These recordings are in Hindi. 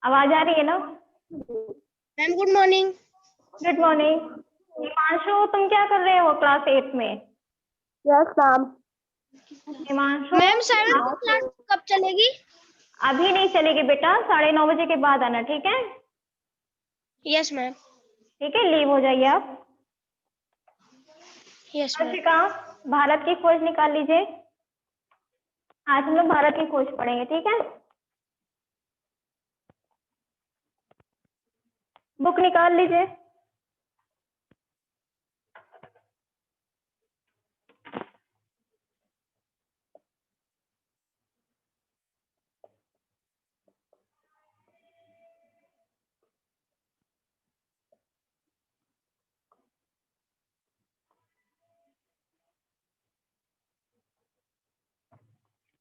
आवाज आ रही है ना? Ma'am good morning. Good morning. Himanshu, तुम क्या कर रहे हो क्लास 8 में? Yes ma'am. Himanshu, ma'am 7th class कब चलेगी? अभी नहीं चलेगी बेटा, 9:30 के बाद आना, ठीक है? Yes ma'am. ठीक है, लीव हो जाइए आप। Yes ma'am. अर्शिका, भारत की खोज निकाल लीजिए। आज हम लोग भारत की खोज पढ़ेंगे, ठीक है? बुक निकाल लीजिए।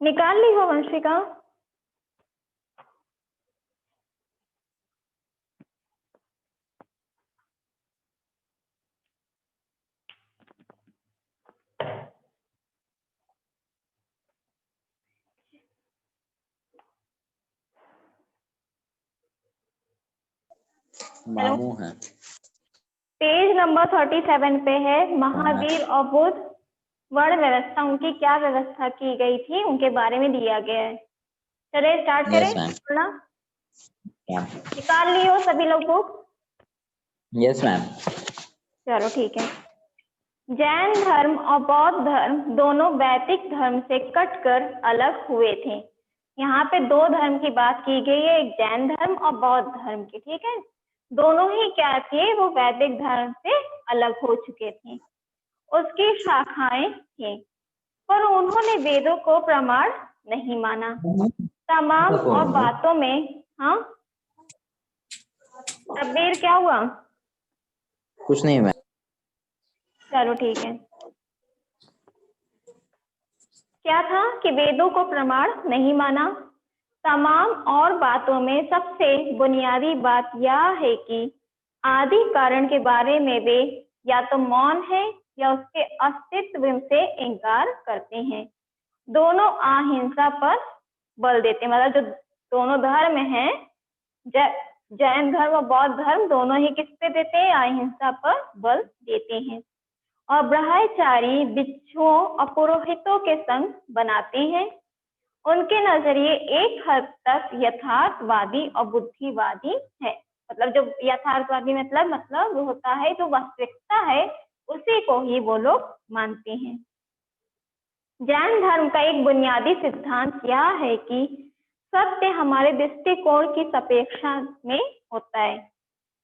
निकाल ली हो वंशिका? मामू है। पेज नंबर 37 पे है महावीर और बुद्ध वर्ण व्यवस्था, उनकी क्या व्यवस्था की गई थी उनके बारे में दिया गया है। चलिए स्टार्ट करें पढ़ना। निकाल ली हो सभी लोग बुक? Yes ma'am. चलो ठीक है। जैन धर्म और बौद्ध धर्म दोनों वैदिक धर्म से कटकर अलग हुए थे। यहाँ पे दो धर्म की बात की गई है, एक जैन धर्म और बौद्ध धर्म की, ठीक है? दोनों ही क्या थे, वो वैदिक धर्म से अलग हो चुके थे, उसकी शाखाएं थी, पर उन्होंने वेदों को प्रमाण नहीं माना। तमाम और बातों में, हाँ तब्बीर क्या हुआ? कुछ नहीं मैम। चलो ठीक है। क्या था कि वेदों को प्रमाण नहीं माना। तमाम और बातों में सबसे बुनियादी बात यह है कि आदि कारण के बारे में वे या तो मौन है या उसके अस्तित्व से इनकार करते हैं। दोनों अहिंसा पर बल देते हैं, मतलब जो दोनों धर्म हैं, जैन धर्म और बौद्ध धर्म, दोनों ही किस पे देते हैं? अहिंसा पर बल देते हैं। और ब्रह्मचारी भिक्षुओं और पुरोहितों के संग बनाते हैं। उनके नजरिए एक हद तक यथार्थवादी और बुद्धिवादी है। मतलब जो यथार्थवादी मतलब वो होता है जो वास्तविकता है उसी को ही वो लोग मानते हैं। जैन धर्म का एक बुनियादी सिद्धांत यह है कि सत्य हमारे दृष्टिकोण की सापेक्षा में होता है।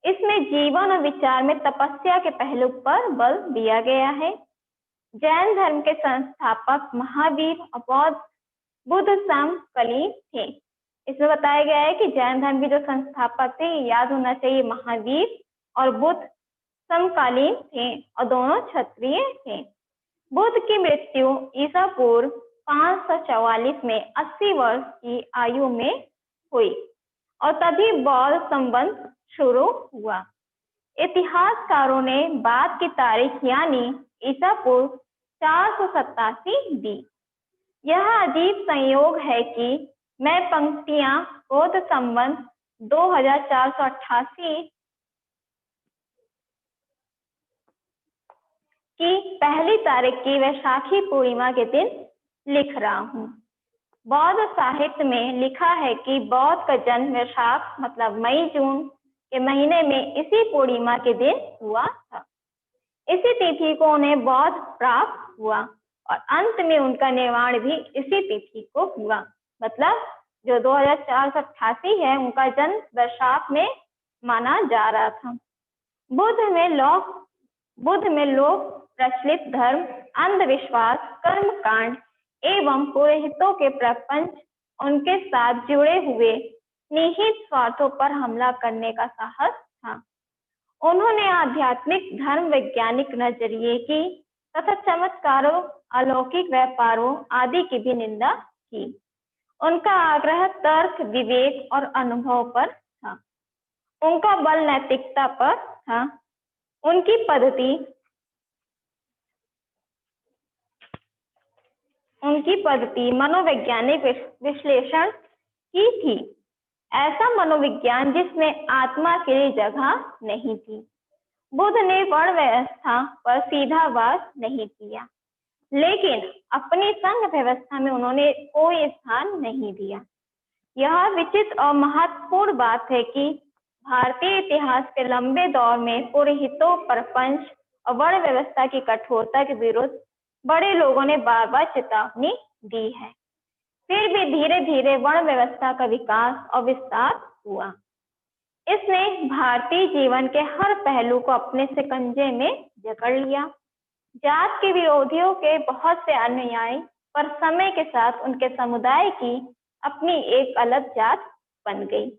इसमें जीवन और विचार में तपस्या के पहलू पर बल दिया गया है। जैन धर्म के संस्थापक महावीर और बुद्ध समकालीन थे। इसमें बताया गया है कि जैन धर्म के जो संस्थापक थे, याद होना चाहिए, महावीर और बुद्ध समकालीन थे और दोनों क्षत्रिय थे। बुद्ध की मृत्यु ईसा पूर्व 544 में 80 वर्ष की आयु में हुई और तभी बौद्ध संबंध शुरू हुआ। इतिहासकारों ने बाद की तारीख यानी ईसा पूर्व 487 दी। यह अजीब संयोग है कि मैं पंक्तियां बौद्ध संबंध 2488 की पहली तारीख की वैशाखी पूर्णिमा के दिन लिख रहा हूँ। बौद्ध साहित्य में लिखा है कि बौद्ध का जन्म वैशाख मतलब मई जून के महीने में इसी पूर्णिमा के दिन हुआ था। इसी तिथि को उन्हें बौद्ध प्राप्त हुआ और अंत में उनका निर्वाण भी इसी तिथि को हुआ। मतलब जो 2488 है उनका जन्म वैशाख में माना जा रहा था। बुद्ध में लोक प्रचलित धर्म, अंधविश्वास, कर्मकांड एवं पुरोहितों के प्रपंच, उनके साथ जुड़े हुए निहित स्वार्थों पर हमला करने का साहस था। उन्होंने आध्यात्मिक धर्म वैज्ञानिक नजरिए की तथा चमत्कारों, अलौकिक व्यापारों आदि की भी निंदा की। उनका आग्रह तर्क, विवेक और अनुभव पर था। उनका बल नैतिकता पर था। उनकी पद्धति मनोवैज्ञानिक विश्लेषण की थी। ऐसा मनोविज्ञान जिसमें आत्मा के लिए जगह नहीं थी। बुद्ध ने वर्ण व्यवस्था पर सीधा वार नहीं किया, लेकिन अपनी संघ व्यवस्था में उन्होंने कोई स्थान नहीं दिया। यह विचित्र और महत्वपूर्ण बात है कि भारतीय इतिहास के लंबे दौर में पुरोहितों, परपंच और वर्ण व्यवस्था की कठोरता के विरुद्ध बड़े लोगों ने बार बार चेतावनी दी है। फिर भी धीरे धीरे वर्ण व्यवस्था का विकास और विस्तार हुआ। इसने भारतीय जीवन के हर पहलू को अपने शिकंजे में जकड़ लिया। जात के विरोधियों के बहुत से अनुयायी पर समय के साथ उनके समुदाय की अपनी एक अलग जात बन गई।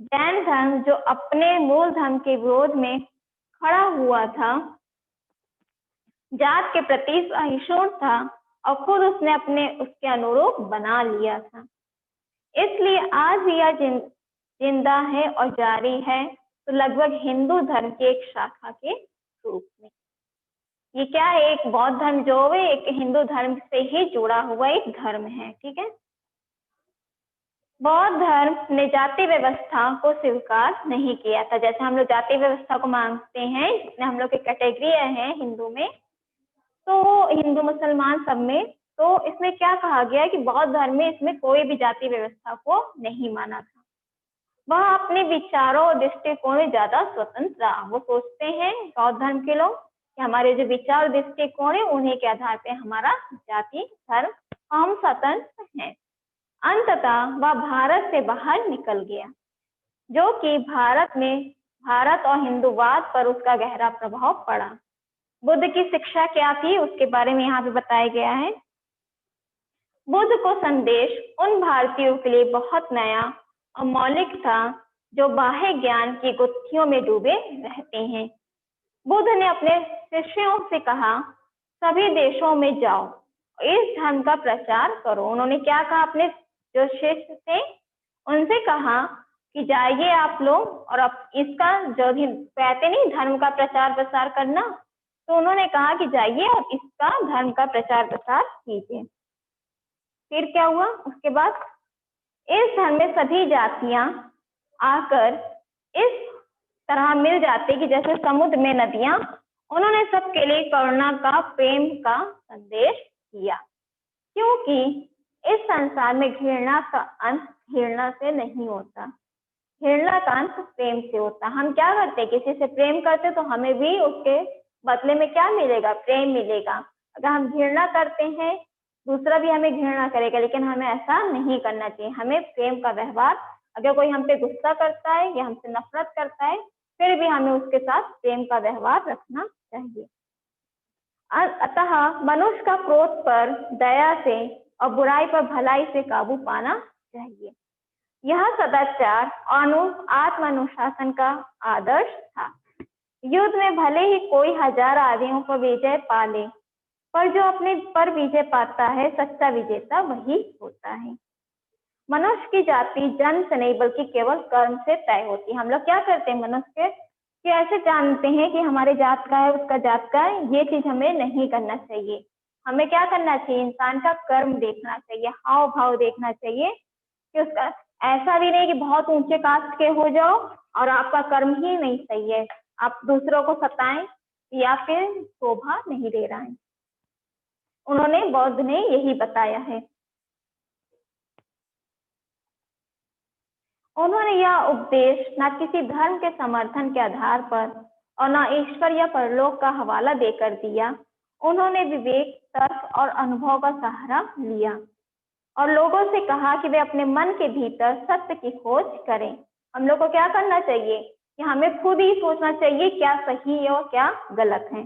जैन धर्म जो अपने मूल धर्म के विरोध में खड़ा हुआ था, जात के प्रति सहिष्णु था और खुद उसने अपने उसके अनुरूप बना लिया था। इसलिए आज भी यह जिंदा है और जारी है, तो लगभग हिंदू धर्म की एक शाखा के रूप में। ये क्या है? एक बौद्ध धर्म जो है एक हिंदू धर्म से ही जुड़ा हुआ एक धर्म है। ठीक है। बौद्ध धर्म ने जाति व्यवस्था को स्वीकार नहीं किया था। जैसे हम लोग जाति व्यवस्था को मानते हैं, जिसमें हम लोग की कैटेगरी है हिंदू में, तो हिंदू मुसलमान सब में, तो इसमें क्या कहा गया कि बौद्ध धर्म में इसमें कोई भी जाति व्यवस्था को नहीं माना था। वह अपने विचारों और दृष्टिकोण में ज्यादा स्वतंत्र रहा। वो सोचते हैं बौद्ध धर्म के लोग कि हमारे जो विचार दृष्टिकोण है उन्हीं के आधार पे हमारा जाति धर्म, हम स्वतंत्र हैं। अंततः वह भारत से बाहर निकल गया, जो कि भारत और हिंदूवाद पर उसका गहरा प्रभाव पड़ा। बुद्ध की शिक्षा क्या थी उसके बारे में यहाँ पे बताया गया है। बुद्ध को संदेश उन भारतीयों के लिए बहुत नया और मौलिक था जो बाह्य ज्ञान की गुत्थियों में डूबे रहते हैं। बुद्ध ने अपने शिष्यों से कहा, सभी देशों में जाओ, इस धर्म का प्रचार करो। उन्होंने क्या कहा? अपने जो शिष्य थे उनसे कहा कि जाइए आप लोग और अब इसका जो भी कहते नहीं धर्म का प्रचार प्रसार करना, तो उन्होंने कहा कि जाइए और इसका धर्म का प्रचार प्रसार कीजिए। फिर क्या हुआ? उसके बाद इस धर्म में सभी जातियां आकर इस तरह मिल जाती कि जैसे समुद्र में नदियां। उन्होंने सबके लिए करुणा का, प्रेम का संदेश दिया, क्योंकि इस संसार में घृणा का अंत घृणा से नहीं होता, घृणा का अंत प्रेम से होता। हम क्या करते? किसी से प्रेम करते तो हमें भी उसके बदले में क्या मिलेगा? प्रेम मिलेगा। अगर हम घृणा करते हैं, दूसरा भी हमें घृणा करेगा, लेकिन हमें ऐसा नहीं करना चाहिए। हमें प्रेम का व्यवहार, अगर कोई हम पे गुस्सा करता है या हमसे नफरत करता है, फिर भी हमें उसके साथ प्रेम का व्यवहार रखना चाहिए। अतः मनुष्य का क्रोध पर दया से और बुराई पर भलाई से काबू पाना चाहिए। यह सदाचार और आत्मानुशासन का आदर्श था। युद्ध में भले ही कोई 1000 आदमियों पर विजय पा ले, पर जो अपने पर विजय पाता है, सच्चा विजेता वही होता है। मनुष्य की जाति जन्म से नहीं बल्कि केवल कर्म से तय होती है। हम लोग क्या करते हैं? मनुष्य के ऐसे जानते हैं कि हमारे जात का है, उसका जात का है, ये चीज हमें नहीं करना चाहिए। हमें क्या करना चाहिए? इंसान का कर्म देखना चाहिए, हाव भाव देखना चाहिए कि उसका ऐसा भी नहीं कि बहुत ऊंचे कास्ट के हो जाओ और आपका कर्म ही नहीं सही है, आप दूसरों को सताएं या फिर शोभा नहीं दे रहा है। उन्होंने बौद्ध ने यही बताया है। उन्होंने यह उपदेश न किसी धर्म के समर्थन के आधार पर और न ईश्वर या परलोक का हवाला देकर दिया। उन्होंने विवेक, तर्क और अनुभव का सहारा लिया और लोगों से कहा कि वे अपने मन के भीतर सत्य की खोज करें। हम लोग को क्या करना चाहिए कि हमें खुद ही सोचना चाहिए क्या सही है और क्या गलत है।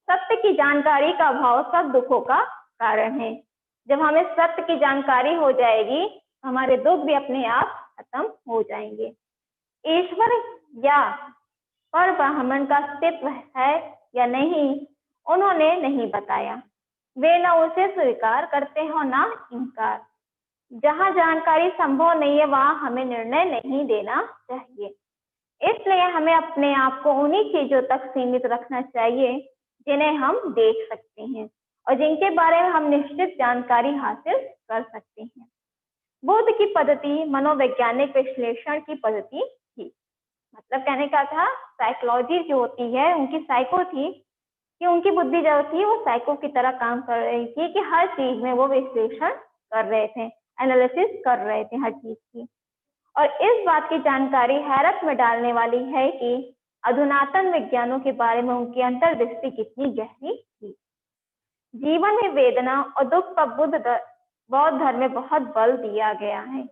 सत्य की जानकारी का अभाव सब दुखों का कारण है। जब हमें सत्य की जानकारी हो जाएगी, हमारे दुख भी अपने आप खत्म हो जाएंगे। ईश्वर या पर ब्राह्मण का अस्तित्व है या नहीं, उन्होंने नहीं बताया। वे न उसे स्वीकार करते हो न इनकार। जहां जानकारी संभव नहीं है, वहां हमें निर्णय नहीं देना चाहिए। इसलिए हमें अपने आप को उन्हीं चीजों तक सीमित रखना चाहिए जिन्हें हम देख सकते हैं और जिनके बारे में हम निश्चित जानकारी हासिल कर सकते हैं। बुद्ध की पद्धति मनोवैज्ञानिक विश्लेषण की पद्धति थी। मतलब कहने का था साइकोलॉजी जो होती है उनकी साइको थी कि उनकी बुद्धि जो थी वो साइको की तरह काम कर रही थी कि हर चीज में वो विश्लेषण कर रहे थे, एनालिसिस कर रहे थे हर चीज की। और इस बात की जानकारी हैरत में डालने वाली है कि अधुनातन विज्ञानों के बारे में उनकी अंतर्दृष्टि कितनी गहरी थी। जीवन में वेदना और दुख का बौद्ध धर्म में बहुत बल दिया गया है।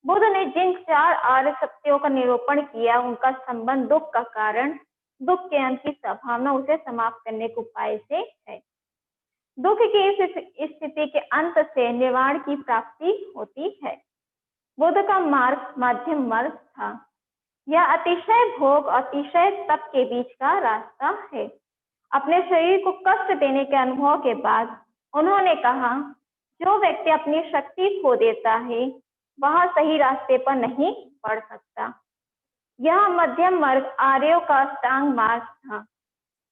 बुद्ध ने जिन 4 आर्य सत्यों का निरूपण किया उनका संबंध दुख का कारण, दुख के अंत की संभावना, उसे समाप्त करने के उपाय से है। दुख की इस स्थिति के अंत से निर्वाण की प्राप्ति होती है। बुद्ध का मार्ग मध्यम मार्ग था। यह अतिशय भोग और अतिशय तप के बीच का रास्ता है। अपने शरीर को कष्ट देने के अनुभव के बाद उन्होंने कहा, जो व्यक्ति अपनी शक्ति खो देता है वह सही रास्ते पर नहीं बढ़ सकता। यह मध्यम मार्ग आर्यों का अष्टांग मार्ग था।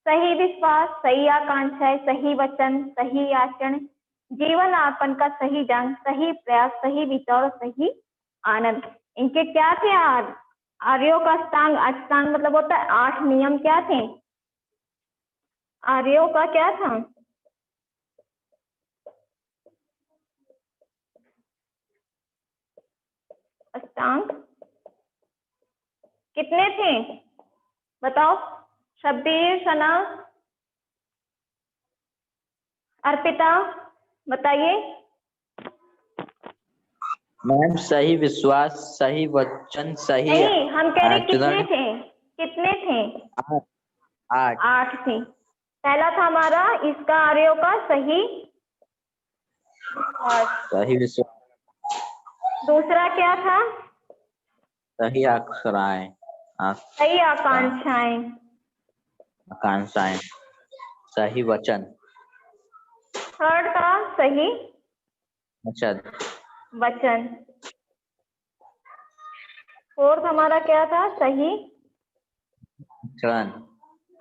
सही विश्वास, सही आकांक्षाएं, सही वचन, सही आचरण, जीवन यापन का सही ढंग, सही प्रयास, सही विचार और सही आनंद, इनके क्या थे? आर्यों का अष्टांग। अष्टांग मतलब होता है 8 नियम। क्या थे आर्यों का? क्या था? अष्टांग कितने थे बताओ? शब्बीर, सना, अर्पिता बताइए। मैम सही विश्वास, सही वचन, सही नहीं, हम कह रहे कितने आचरण। थे? कितने थे? 8। 8 थे। पहला था हमारा इसका आर्यों का सही सही विश्वास, दूसरा क्या था? सही आकांक्षाएं, सही आकांक्षाएं। आकांक्षाएं, सही वचन, थर्ड था सही वचन। फोर्थ हमारा क्या था? सही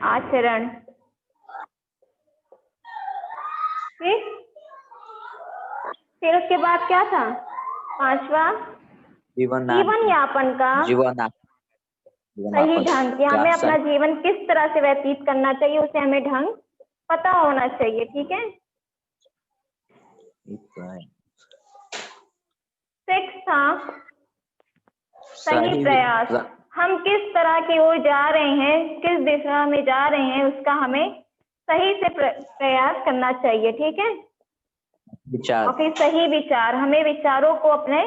आचरण। ठीक, फिर उसके बाद क्या था? 5वां जीवन यापन का सही ढंग, कि हमें अपना जीवन किस तरह से व्यतीत करना चाहिए उसे हमें ढंग पता होना चाहिए। ठीक है। 6 था सही प्रयास। हम किस तरह की ओर जा रहे हैं, किस दिशा में जा रहे हैं, उसका हमें सही से प्रयास करना चाहिए। ठीक है। और फिर सही विचार, हमें विचारों को अपने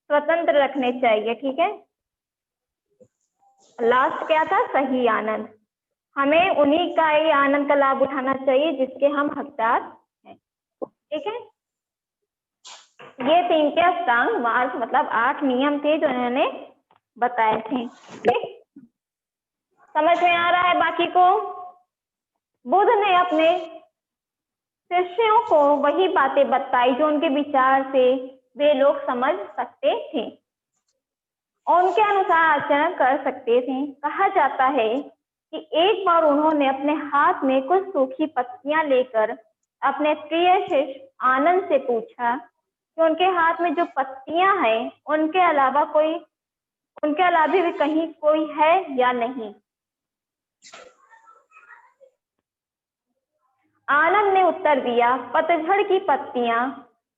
स्वतंत्र रखने चाहिए। ठीक है। लास्ट क्या था? सही आनंद। हमें उन्हीं का ही आनंद का लाभ उठाना चाहिए जिसके हम हकदार हैं। ठीक है। ये 3 के अष्टांग मार्ग, मतलब 8 नियम थे जो इन्होंने बताए थे। ठीक, समझ में आ रहा है बाकी को? बुद्ध ने अपने शिष्यों को वही बातें बताई जो उनके विचार से वे लोग समझ सकते थे और उनके अनुसार आचरण कर सकते थे। कहा जाता है कि एक बार उन्होंने अपने हाथ में कुछ सूखी पत्तियां लेकर अपने प्रिय शिष्य आनंद से पूछा कि उनके हाथ में जो पत्तियां हैं उनके अलावा भी कहीं कोई है या नहीं। आनंद ने उत्तर दिया, पतझड़ की पत्तियां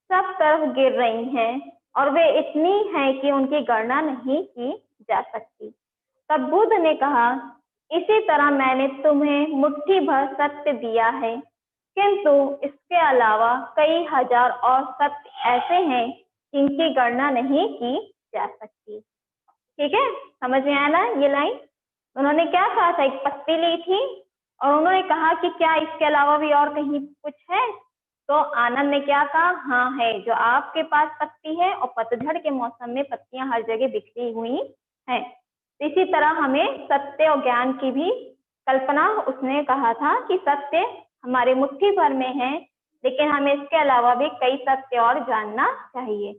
सब तरफ गिर रही हैं और वे इतनी हैं कि उनकी गणना नहीं की जा सकती। तब बुद्ध ने कहा, इसी तरह मैंने तुम्हें मुट्ठी भर सत्य दिया है, किंतु इसके अलावा कई हजार और सत्य ऐसे हैं जिनकी गणना नहीं की जा सकती। ठीक है, समझ में आया ना ये लाइन? उन्होंने क्या कहा था? एक पत्ती ली थी और उन्होंने कहा कि क्या इसके अलावा भी और कहीं कुछ है? तो आनंद ने क्या कहा? हाँ है, जो आपके पास पत्ती है और पतझड़ के मौसम में पत्तियां हर जगह बिखरी हुई हैं। इसी तरह हमें सत्य और ज्ञान की भी कल्पना, उसने कहा था कि सत्य हमारे मुट्ठी भर में है, लेकिन हमें इसके अलावा भी कई सत्य और जानना चाहिए।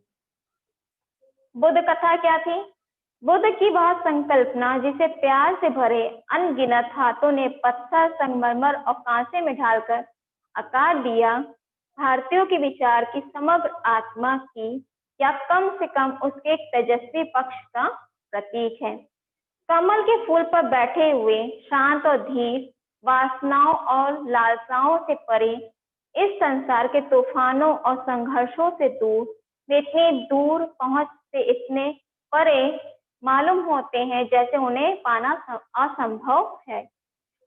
बुद्ध कथा क्या थी? बुद्ध की वह संकल्पना जिसे प्यार से भरे अनगिनत हाथों ने पत्थर, संगमरमर और कांसे में ढालकर आकार दिया, भारतीयों के विचार की समग्र आत्मा की या कम से कम उसके एक तेजस्वी पक्ष का प्रतीक है। कमल के फूल पर बैठे हुए शांत और धीर, वासनाओं और लालसाओं से परे, इस संसार के तूफानों और संघर्षों से दूर, वे इतने दूर पहुंच से इतने परे मालूम होते हैं जैसे उन्हें पाना असंभव है।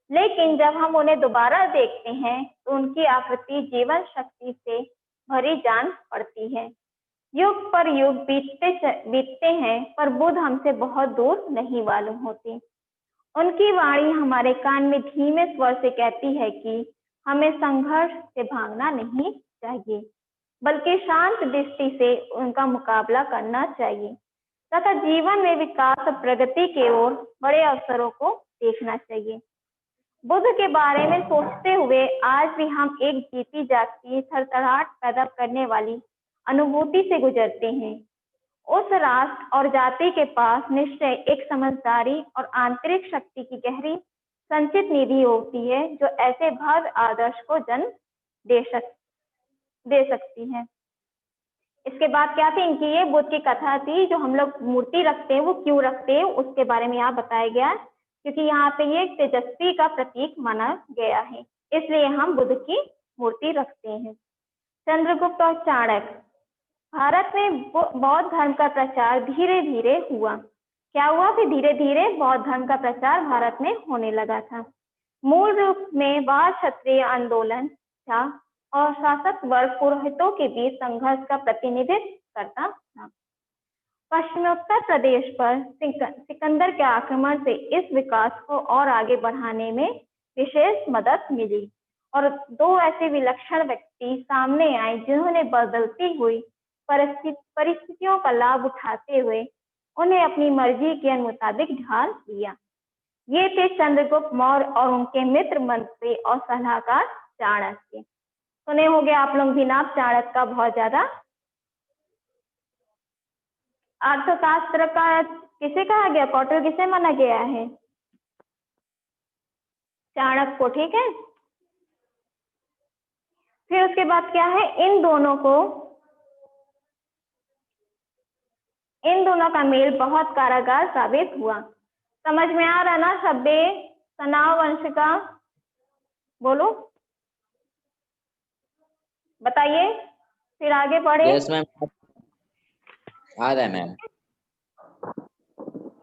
लेकिन जब हम उन्हें दोबारा देखते हैं तो उनकी आकृति जीवन शक्ति से भरी जान पड़ती है। युग पर युग बीतते हैं पर बुद्ध हमसे बहुत दूर नहीं मालूम होती। उनकी वाणी हमारे कान में धीमे स्वर से कहती है कि हमें संघर्ष से भागना नहीं चाहिए, बल्कि शांत दृष्टि से उनका मुकाबला करना चाहिए तथा जीवन में विकास और प्रगति की ओर बड़े अवसरों को देखना चाहिए। बुद्ध के बारे में सोचते हुए आज भी हम एक जीती जागती थरथराहट पैदा करने वाली अनुभूति से गुजरते हैं। उस राष्ट्र और जाति के पास निश्चय एक समझदारी और आंतरिक शक्ति की गहरी संचित निधि होती है जो ऐसे भव्य आदर्श को जन्म दे सकती है। इसके बाद क्या थी इनकी, ये बुद्ध की कथा थी। जो हम लोग मूर्ति रखते हैं वो क्यों रखते हैं उसके बारे में यहाँ बताया गया, क्योंकि यहाँ पे ये तेजस्वी का प्रतीक माना गया है, इसलिए हम बुद्ध की मूर्ति रखते हैं। चंद्रगुप्त और चाणक्य। भारत में बौद्ध धर्म का प्रचार धीरे धीरे हुआ। क्या हुआ कि धीरे धीरे बौद्ध धर्म का प्रचार भारत में होने लगा था। मूल रूप में वह क्षत्रिय आंदोलन था और शासक वर्ग पुरोहितों के बीच संघर्ष का प्रतिनिधित्व करता था। पश्चिमोत्तर प्रदेश पर सिकंदर के आक्रमण से इस विकास को और आगे बढ़ाने में विशेष मदद मिली और दो ऐसे विलक्षण व्यक्ति सामने आए जिन्होंने बदलती हुई परिस्थितियों का लाभ उठाते हुए उन्हें अपनी मर्जी के मुताबिक ढाल दिया। ये थे चंद्रगुप्त मौर्य और उनके मित्र मंत्री और सलाहकार चाणक्य। सुने होंगे आप लोग भी नाम चाणक्य का बहुत ज्यादा। अर्थशास्त्र का किसे कहा गया, कौटिल्य किसे माना गया है, चाणक्य को, ठीक है। फिर उसके बाद क्या है, इन दोनों का मेल बहुत कारागार साबित हुआ। समझ में आ रहा ना, सभ्य तनाव वंश का, बोलो बताइए, फिर आगे बढ़े। यस मैम, आ रहा है मैम।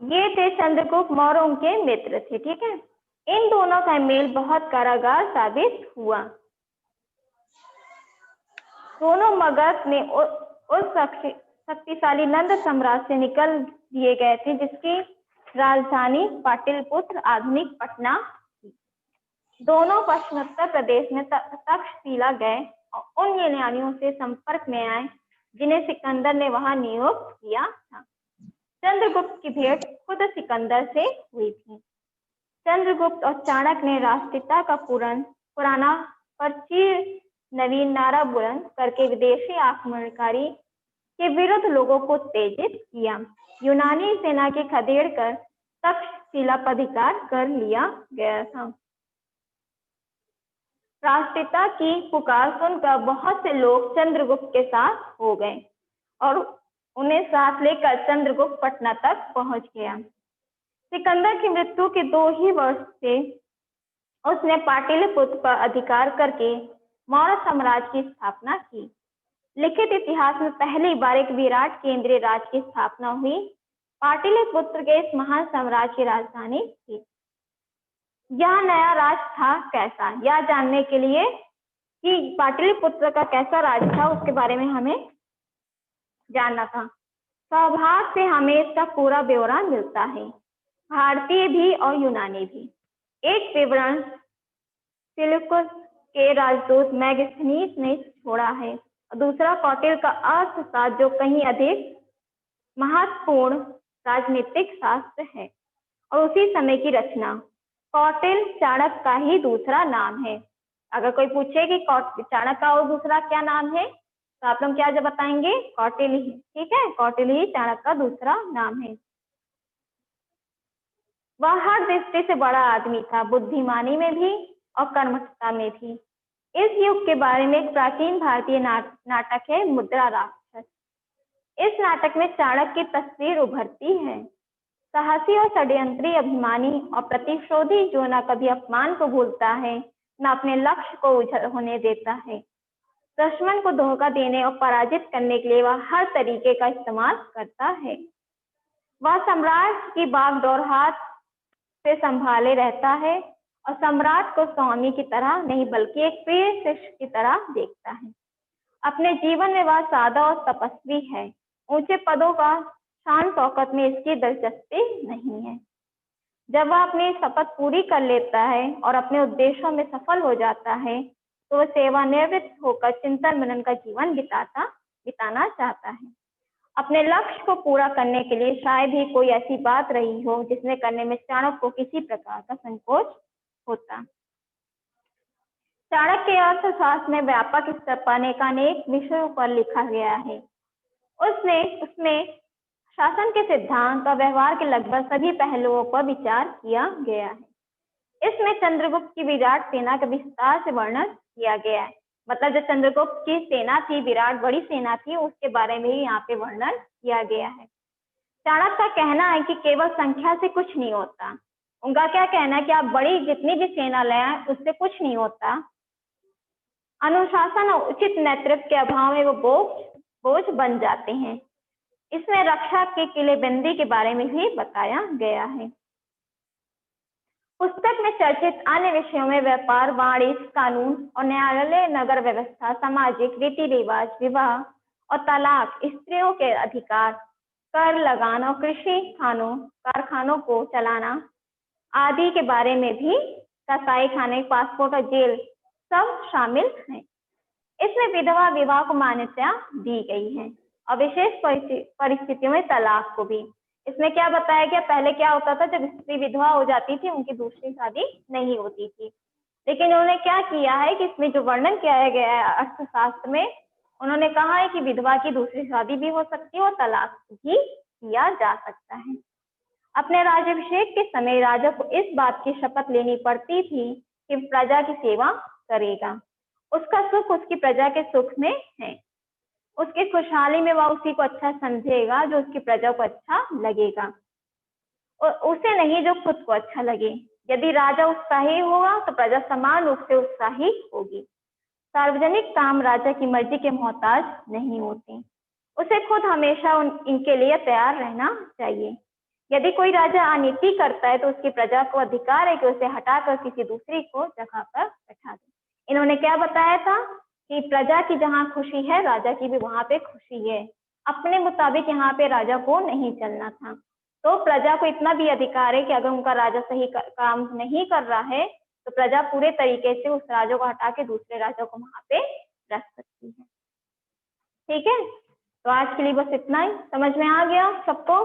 ये थे चंद्रगुप्त मौर्य, उनके मित्र थे, ठीक है। इन दोनों का मेल बहुत कारागार साबित हुआ। दोनों मगध में उस शक्तिशाली नंद साम्राज्य से निकल दिए गए थे जिसकी राजधानी पाटलिपुत्र आधुनिक पटना थी। दोनों पश्चिमोत्तर प्रदेश में तक्षशिला गए और उन यूनानियों से संपर्क में आए जिन्हें सिकंदर ने वहां नियुक्त किया था। चंद्रगुप्त की भेंट खुद सिकंदर से हुई थी। चंद्रगुप्त और चाणक्य ने राष्ट्रीयता का पुराना पर चीर नवीन नारा बुलंद करके विदेशी आक्रमणकारी के विरुद्ध लोगों को उत्तेजित किया। यूनानी सेना के खदेड़ कर तक्षशिला पर अधिकार कर लिया गया था। राष्ट्रीयता की पुकार सुनकर बहुत से लोग चंद्रगुप्त के साथ हो गए और उन्हें साथ लेकर चंद्रगुप्त पटना तक पहुंच गया। सिकंदर की मृत्यु के 2 ही वर्ष से उसने पाटलिपुत्र पर अधिकार करके मौर्य साम्राज्य की स्थापना की। लिखित इतिहास में पहली बार एक विराट केंद्रीय राज्य की स्थापना हुई। पाटलिपुत्र के इस महान साम्राज्य की राजधानी थी। यह नया राज्य था कैसा, यह जानने के लिए कि पाटलिपुत्र का कैसा राज्य था उसके बारे में हमें जानना था। सौभाग्य से हमें इसका पूरा ब्यौरा मिलता है, भारतीय भी और यूनानी भी। एक विवरण सिलिकुस के राजदूत मैगस्थनीस ने छोड़ा है और दूसरा कौटिल्य का अर्थशास्त्र जो कहीं अधिक महत्वपूर्ण राजनीतिक शास्त्र है और उसी समय की रचना। कौटिल्य चाणक्य का ही दूसरा नाम है। अगर कोई पूछे कि चाणक्य का और दूसरा क्या नाम है तो आप लोग क्या जब बताएंगे, कौटिल्य ही, ठीक है। कौटिल्य ही चाणक्य का दूसरा नाम है। वह हर दृष्टि से बड़ा आदमी था, बुद्धिमानी में भी और कर्मठता में भी। इस युग के बारे में एक प्राचीन भारतीय नाटक है मुद्रा राक्षस। इस नाटक में चाणक्य की तस्वीर उभरती है, साहसी और षड्यंत्री अभिमानी और प्रतिशोधी जो न कभी अपमान को भूलता है न अपने लक्ष्य को उजड़ होने देता है। दुश्मन को धोखा देने और पराजित करने के लिए वह हर तरीके का इस्तेमाल करता है। वह सम्राट की बागडोर हाथ से संभाले रहता है और सम्राट को स्वामी की तरह नहीं बल्कि एक प्रिय शिष्य की तरह देखता है। अपने जीवन में वह सादा और तपस्वी है। ऊंचे पदों का शान शौकत में इसकी दिलचस्पी नहीं है। जब वह अपनी शपथ पूरी कर लेता है और अपने उद्देश्यों में सफल हो जाता है तो वह सेवानिवृत्त होकर चिंतन मनन का जीवन बिताना चाहता है। अपने लक्ष्य को पूरा करने के लिए शायद ही कोई ऐसी बात रही हो जिसने करने में चाणक्य को किसी प्रकार का संकोच होता। चाणक्य के अर्थशास्त्र में व्यापक स्तर पर अनेक विषयों पर लिखा गया है। उसमें शासन के सिद्धांत और व्यवहार के लगभग सभी पहलुओं पर विचार किया गया है। इसमें चंद्रगुप्त की विराट सेना का विस्तार से वर्णन किया गया है। मतलब जो चंद्रगुप्त की सेना थी, विराट बड़ी सेना थी, उसके बारे में ही यहाँ पे वर्णन किया गया है। चाणक्य का कहना है कि केवल संख्या से कुछ नहीं होता। उनका क्या कहना है कि आप बड़ी जितनी भी सेना ले आए उससे कुछ नहीं होता। अनुशासन और उचित नेतृत्व के अभाव में वो बोझ बन जाते हैं। इसमें रक्षा की किलेबंदी के बारे में भी बताया गया है। पुस्तक में चर्चित अन्य विषयों में व्यापार, वाणिज्य, कानून और न्यायालय, नगर व्यवस्था, सामाजिक रीति रिवाज, विवाह और तलाक, स्त्रियों के अधिकार, कर लगाना और कृषि कारखानों को चलाना आदि के बारे में भी, कसाई खाने, पासपोर्ट और जेल सब शामिल हैं। इसमें विधवा विवाह को मान्यता दी गई है और विशेष परिस्थितियों में तलाक को भी। इसमें क्या बताया गया, पहले क्या होता था, जब स्त्री विधवा हो जाती थी उनकी दूसरी शादी नहीं होती थी। लेकिन उन्होंने क्या किया है कि इसमें जो वर्णन किया गया है अर्थशास्त्र में, उन्होंने कहा है कि विधवा की दूसरी शादी भी हो सकती है और तलाक भी किया जा सकता है। अपने राज्याभिषेक के समय राजा को इस बात की शपथ लेनी पड़ती थी कि प्रजा की सेवा करेगा। उसका सुख उसकी प्रजा के सुख में है। उसकी खुशहाली में वह उसी को अच्छा समझेगा जो उसकी प्रजा को अच्छा लगेगा, और उसे नहीं जो खुद को अच्छा लगे। यदि राजा उत्साही होगा तो प्रजा समान रूप से उत्साही होगी। सार्वजनिक काम राजा की मर्जी के मोहताज नहीं होते। उसे खुद हमेशा इनके लिए तैयार रहना चाहिए। यदि कोई राजा अनीति करता है तो उसकी प्रजा को अधिकार है कि उसे हटाकर किसी दूसरी को जगह पर बैठा दे। इन्होंने क्या बताया था कि प्रजा की जहाँ खुशी है राजा की भी वहां पे खुशी है। अपने मुताबिक यहाँ पे राजा को नहीं चलना था। तो प्रजा को इतना भी अधिकार है कि अगर उनका राजा सही काम नहीं कर रहा है तो प्रजा पूरे तरीके से उस राजा को हटा के दूसरे राजा को वहां पे रख सकती है। ठीक है, तो आज के लिए बस इतना ही। समझ में आ गया सबको?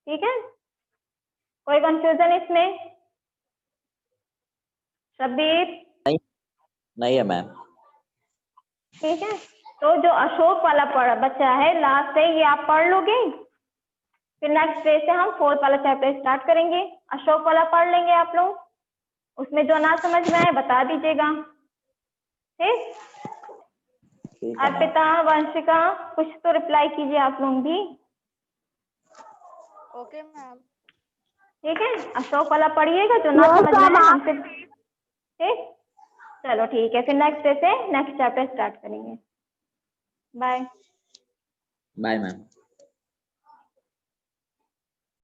ठीक है, कोई कंफ्यूजन इसमें? शब्बीर? नहीं है मैम। ठीक है, तो जो अशोक वाला बच्चा है लास्ट है, ये आप पढ़ लोगे। फिर नेक्स्ट डे से हम 4th वाला चैप्टर स्टार्ट करेंगे। अशोक वाला पढ़ लेंगे आप लोग, उसमें जो ना समझ में आए बता दीजिएगा। ठीक, अर्पिता, वंशिका, कुछ तो रिप्लाई कीजिए आप लोग भी। Okay ma'am. ठीक है, अशोक वाला पढ़िएगा, जो ना समझ में आए हमसे। ठीक, चलो ठीक है, फिर नेक्स्ट डे से नेक्स्ट चैप्टर स्टार्ट करेंगे। बाय। Bye ma'am.